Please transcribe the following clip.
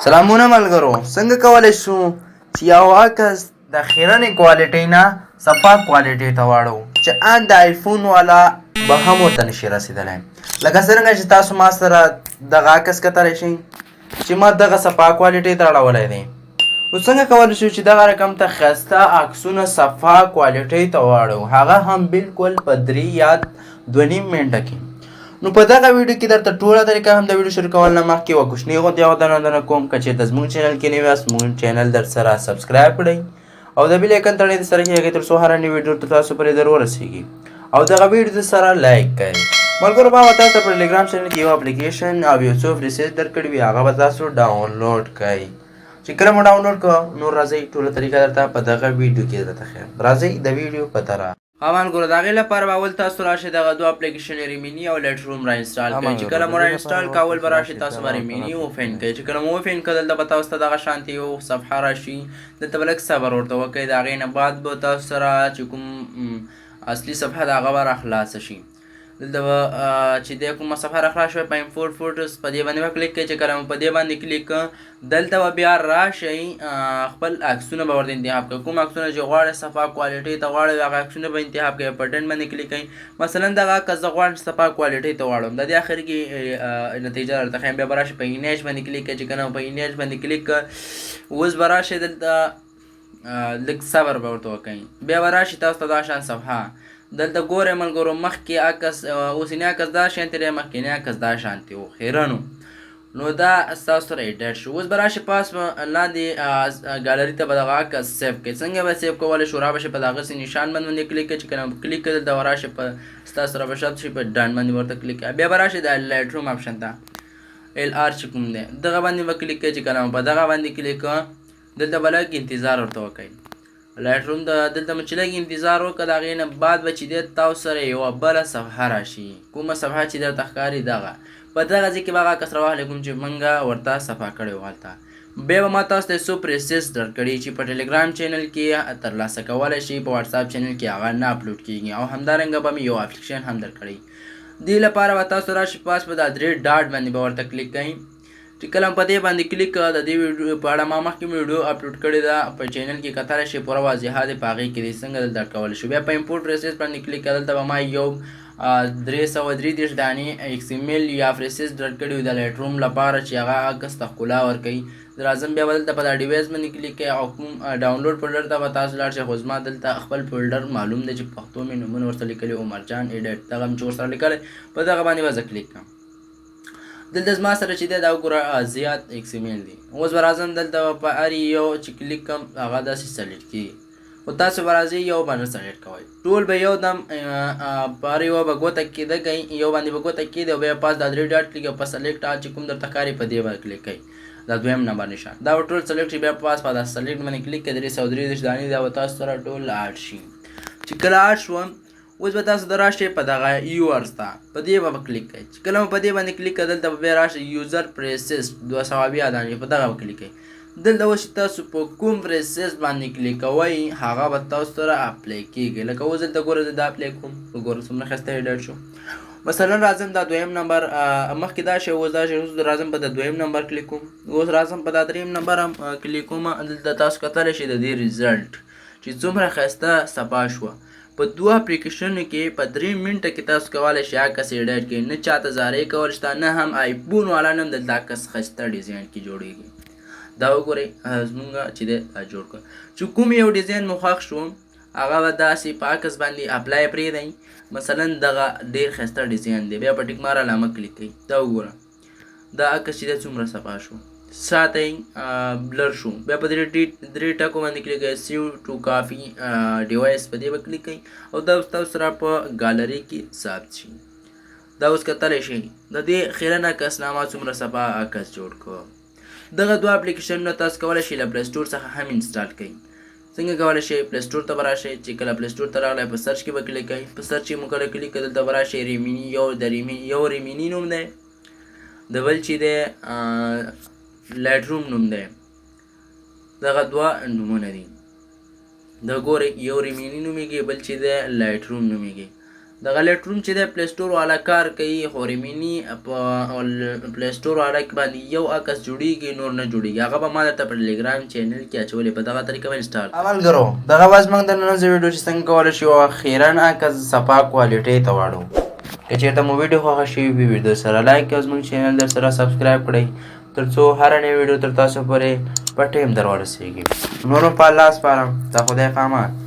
سلامونه ملګرو، څنګه کولی شو چې یو عکس د خیرنې کوالټۍ نه صفا کوالټۍ ته واړو چې ان د آیفون والا به هم ورته نشي رسېدلی. لکه څرنګه چې تاسو ما سره دغه عکس کتلی شئ چې ما دغه صفا کوالټۍ ته اړولی دی. نو څنګه کولی شو چې دغه رقم ته ښایسته عکسونه صفا کوالټۍ ته واړو، هغه هم بالکل په 3 یا 2.5 منټه کې. نو په دغه ویډیو کې درته ټوله طریقه هم د ویډیو شروع کول نه مخکې یوه کوچنۍ غوندې یوه دننه کوم که چېرته زموږ چینل کې نوي یاست زموږ چینل درسره سبسکرایب کړئ او د بیل ایکن تڼۍ درسره کېږئ تر څو هره نوې ویډیو تاسو پرې در ورسېږي او دغه ویډیو درسره لایک کړئ. ملګرو ما به تاسو ته په ټلیګرام چینل کې یو اپلیکیشن او یو څو فریسیز درکړي وي، هغه به تاسو ډاونلوډ کړئ. چې کله مو ډاونلوډ کړو نو راځئ ټوله طریقه درته په دغه ویډیو کې درته ښیم. راځئ د ویډیو په طرح ملګرو د هغې لپاره به اول تاسو راشئ دغه دوه اپلیکیشن ریمیني او لایټ روم را انسټال کړئ. چې کله مو را انسټال کړه اول به راشئ تاسو به ریمیني اوپن کړئ. چې کله مو اوپن کړه دلته به تاسو ته دغه شانتې یو صفحه راشي، دلته به لږ صبر ورته وکړئ. د هغې نه بعد به تاسو سره چې کوم اصلي صفحه د هغه به راخلاصه شي. دلته به چې د کومه صفحه راخلاص شوی په امپورټ فوټوز په دې باندې به کلیک کړئ. چې کله مو په دې باندې کلیک کړه دلته به بیا راشئ خپل عکسونه به ورته انتخاب کړئ. کوم عکسونه چې غواړئ صفا کوالټۍ ته غواړئ هغه عکسونه به انتخاب کړئ. په ډن باندې کلیک کړئ. مثلا دغه عکس زه غواړم چې صفا کوالټۍ ته واړوم، د دې اخر کې نتیجه درته ښیم. بیا به راشئ په ایمیج باندې کلیک کړئ. چې کله په ایمیج باندې کلیک کړه اوس به راشئ دلته لږ صبر به ورته وکړئ. بیا به راشئ تاسو ته دا شان صفحه دلته ګورئ ملګرو مخکې عکس اوسنی عکس دا شانتې دی، مخکینی عکس دا شانتې و خیرنو. نو دا ستاسو سره ایډیټ شو. اوس به راشئ پاس لاندې ګالري ته به دغه عکس سیف کړئ. څنګه به سیف کولی شو؟ رابشئ په دغسې نشان باندې کلیک کړئ. چې کله کلیک کړئ دلته به راشئ په ستاسو سره به شرط شي په ډن باندې ورته کلیک کړئ. بیا به راشئ د لایټ روم اپشن ته LR چې کوم دی دغه باندې به کلیک کړئ. چې کله په دغه باندې کلیک کړه دلته به لږ انتظار ورته وکړئ. لایټ روم دلته مو چې لږ انتظار وکړه د هغې نه بعد به چې دی تاسو سره یوه بله صفحه راشي. کومه صفحه چې درته ښکاري دغه په دغه ځای کې به هغه عکس راواخلئ کوم چې موږ ورته صفحه کړی و هلته. بیا به ما تاسو ته څو پریسیس درکړي چې په ټلیګرام چینل کې ترلاسه کولی شئ، په واټساپ چینل کې هغه نه اپلوډ کېږي او همدارنګه به مې یو اپلیکیشن هم درکړی. دې لپاره به تاسو راشئ پاس په دا 3 ډاټ باندې به ورته کلیک کړئ. چې کله په دې باندې کلیک کړه د دې ویډیو په اړه ما مخکې ویډیو اپلوډ کړې ده په چینل کې کتلی شئ، پوره واضحه دی په هغې کې دی څنګه دلته کولی شو. بیا په امپورټ ریسیس باندې کلیک کړه دلته به ما یو 333 دانې XML یا فریسیس درکړي وي د لایټ روم لپاره چې هغه عکس ته ښکلا ورکوي. راځم بیا به دلته په دا ډیوایس باندې کلیک کړئ او کوم ډاونلوډ فولډر ته به تاسو لاړ شئ. خو زما دلته خپل فولډر معلوم دی چې په پښتو مې نومونه ورته لیکلي عمرجان ایډیټ دغه مې چې ورسره لیکلی په دغه باندې به زه کلیک کړم. دلته زما سره چې دی دا وګوره زیات XML دی. اوس به راځم دلته په هر یو چې کلیک کړم هغه داسې سلیکټ کېږي. خو تاسو به راځئ یو باندې سلیکټ کوئ، ټول به یو دم په هر یوه به ګوته کېده کوئ، یو باندې به ګوته کېږي او بیا پاس دا 3 ډاټ کلیک په سلیکټ چې کوم درته ښکاري په دې باندې کلیک کوئ. دا دویم نمبر نشان دا به ټول سلیکټ شي. بیا پاس په دا سلیکټ باندې کلیک کړئ 333 دانې دا به تاسو سره ټول اډ شي. چې کله اډ شوه اوس به تاسو د راشئ په دغه یوارز ته په دې به کلیک کړئ. چې کله مو په دې باندې کلیک کړه دلته به بیا راشئ یوزر پریسیس 220 دانې په دغه به کلیک کړئ. دلته اوس چې تاسو په کوم پریسیس باندې کلیک کوئ هغه به تاسو سره اپلی کېږي. لکه اوس دلته ګوره زه دا اپلی کوم، وګوره څومره ښایسته ایډیټ شو. مثلا راځم دا دویم نمبر مخکې دا شی اوس دا شی اوس راځم په د دویم نمبر کلیک کوم. اوس راځم په دا دریم نمبر هم کلیک کوم. دلته تاسو کتلی شئ د دې ریزلټ چې څومره ښایسته صفا شوه. په دوه اپلیکیشنو کې په 3 منټه کې تاسو کولی شئ عکس ایډیټ کړئ. نه چاته زارۍ کول شته، نه هم آیفون والا نه هم دلته عکس ښایسته ډیزاین کې جوړېږي. دا وګورئ زمونږ چې دی جوړ کړ. چې کوم یو ډیزاین مو خوښ شو هغه به داسې په عکس باندې اپلای پرېږدئ. مثلا دغه ډېر ښایسته ډیزاین دی. بیا په ټیک مار علامه کلیک کړئ. دا وګوره دا عکس چې دی څومره صفا شو، ساته بلر شو. بیا په 3 ټکو باندې کلیک کړئ سیو ټو کافي ډیوایس په دې به کلیک کړئ او دا اوس تاسو سره په ګالري کې ثبت شي. دا اوس کتلی شئ د دې خیرن عکس نامه څومره صفا عکس جوړ کړ. دغه دوه اپلیکیشنونه تاسو کولی شئ له پلی سټور څخه هم انسټال کړئ. څنګه کولی شئ؟ پلی سټور ته به راشئ. چې کله پلی سټور ته راغلی په سرچ کې به کلیک کړئ. په سرچ کې مو کله کلیک کړئ دلته به راشئ ریمیني یو ریمیني نوم دی، د بل چې دی لایټ روم نوم دی. دغه دوه نومونه دي. دا ګورئ یو ریمیني نومیږي بل چې دی لایټ روم نومیږي. دغه لیټروم چې د پلی سټور والا کار کوي خو ریمینی په پلی سټور والا کې باندې یو عکس جوړیږي نور نه جوړیږي. هغه به ما درته په ټلیګرام چینل کې اچولې په دغه طریقه به انسټال ملګرو. دغه بس موږ د نن ویډیو چې څنګه کولی شو اخیرا عکس صفا کوالټۍ ته واړو. که چېرته مو ویډیو خوښه شوې وي ویډیو سره لایک او زموږ چینل در سره سبسکرایب کړئ تر څو هره نوې ویډیو تر تاسو پورې په ټیم در ورسیږي. نورو په الله سپارم. د خدای په امان.